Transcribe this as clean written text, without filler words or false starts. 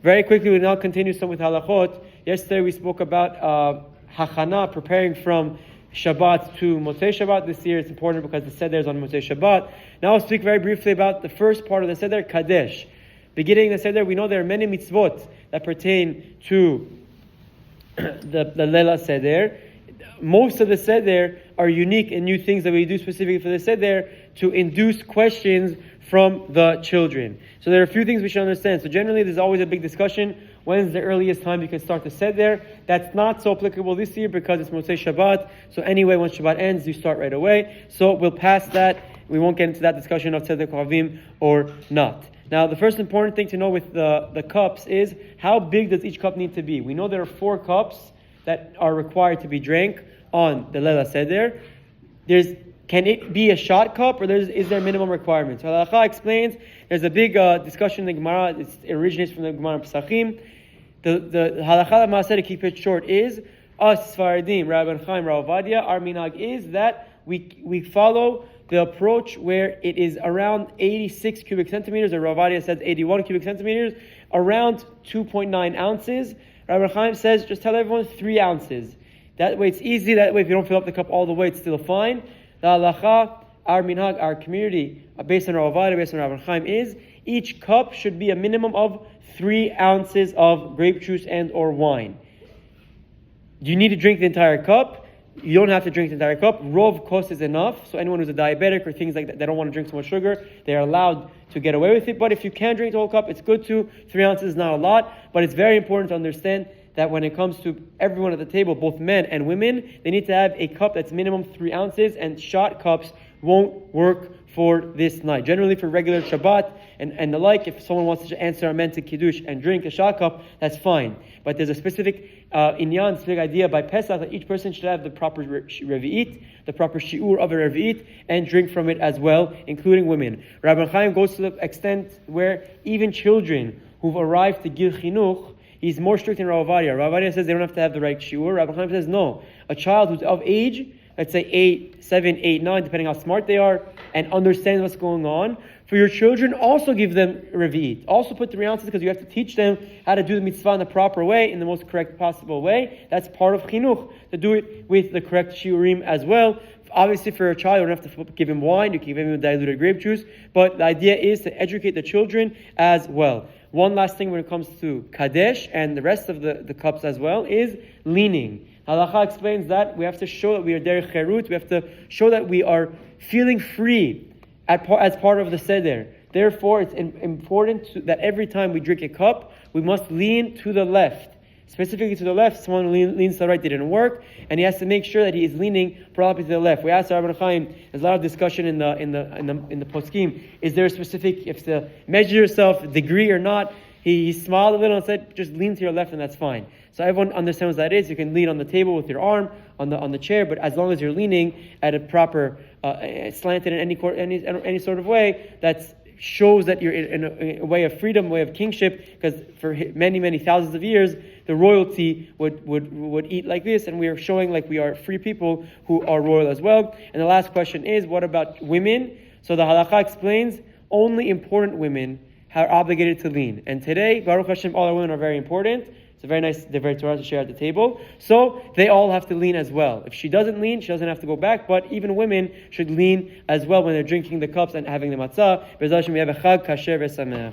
Very quickly, we now continue some with Halachot. Yesterday we spoke about Hachana, preparing from Shabbat to Motzei Shabbat. This year it's important because the Seder is on Motzei Shabbat. Now I'll speak very briefly about the first part of the Seder, Kadesh. Beginning the Seder, we know there are many mitzvot that pertain to the Leila Seder. Most of the Seder are unique and new things that we do specifically for the Seder to induce questions from the children. So there are a few things we should understand. So generally there's always a big discussion. When's the earliest time you can start the Seder? That's not so applicable this year because it's Motzei Shabbat. So anyway, once Shabbat ends, you start right away. So we'll pass that. We won't get into that discussion of Seder Kohavim or not. Now, the first important thing to know with the cups is how big does each cup need to be? We know there are 4 cups that are required to be drank on the Leila Seder. Can it be a shot cup or is there minimum requirements? So Halakha explains there's a big discussion in the Gemara. It originates from the Gemara Pesachim. The Halakha Ma'aseh, to keep it short, is us Sephardim, Rabban Chaim, Rav Ovadia. Our minhag is that we follow the approach where it is around 86 cubic centimeters, or Rav Ovadia says 81 cubic centimeters, around 2.9 ounces. Rabban Chaim says just tell everyone 3 ounces. That way it's easy. That way if you don't fill up the cup all the way, it's still fine. The halacha, our minhag, our community, based on Rav Ovadia, based on Rabban Chaim, is each cup should be a minimum of 3 ounces of grape juice and or wine. You need to drink the entire cup. You don't have to drink the entire cup. Rov kos is enough. So anyone who's a diabetic or things like that, they don't want to drink so much sugar, they are allowed to get away with it. But if you can drink the whole cup, it's good too. 3 ounces is not a lot, but it's very important to understand that when it comes to everyone at the table, both men and women, they need to have a cup that's minimum 3 ounces, and shot cups won't work for this night. Generally for regular Shabbat and the like, if someone wants to answer amen to Kiddush and drink a shot cup, that's fine. But there's a specific inyan, specific idea by Pesach that each person should have the proper revi'it, the proper shi'ur of a revi'it, and drink from it as well, including women. Rabban Chaim goes to the extent where even children who've arrived to Gil Chinuch, he's more strict than Rav Ovadia. Rav Ovadia says they don't have to have the right shiur. Rabban Chaim says no. A child who's of age, let's say 7, 8, 9, depending how smart they are, and understand what's going on. For your children, also give them revi'it. Also put 3 ounces because you have to teach them how to do the mitzvah in the proper way, in the most correct possible way. That's part of chinuch, to do it with the correct shiurim as well. Obviously, for a child, you don't have to give him wine, you can give him diluted grape juice, but the idea is to educate the children as well. One last thing when it comes to Kadesh and the rest of the cups as well is leaning. Halakha explains that we have to show that we are derech cherut, we have to show that we are feeling free as part of the Seder. Therefore, it's important that every time we drink a cup, we must lean to the left. Specifically to the left, someone leans to the right, they didn't work, and he has to make sure that he is leaning properly to the left. We asked Rabban Chaim, there's a lot of discussion in the poskim. Is there a specific, if to measure yourself, degree or not? He smiled a little and said, just lean to your left and that's fine. So everyone understands what that is. You can lean on the table with your arm, on the chair, but as long as you're leaning at a proper, slanted in any sort of way, that's shows that you're in a way of freedom, a way of kingship, because for many, many thousands of years, the royalty would eat like this, and we are showing like we are free people who are royal as well. And the last question is, what about women? So the halakha explains, only important women are obligated to lean. And today, Baruch Hashem, all our women are very important. It's a very nice Divrei Torah to share at the table. So they all have to lean as well. If she doesn't lean, she doesn't have to go back, but even women should lean as well when they're drinking the cups and having the matzah. B'ezras Hashem, we have a chag kasher v'sameach.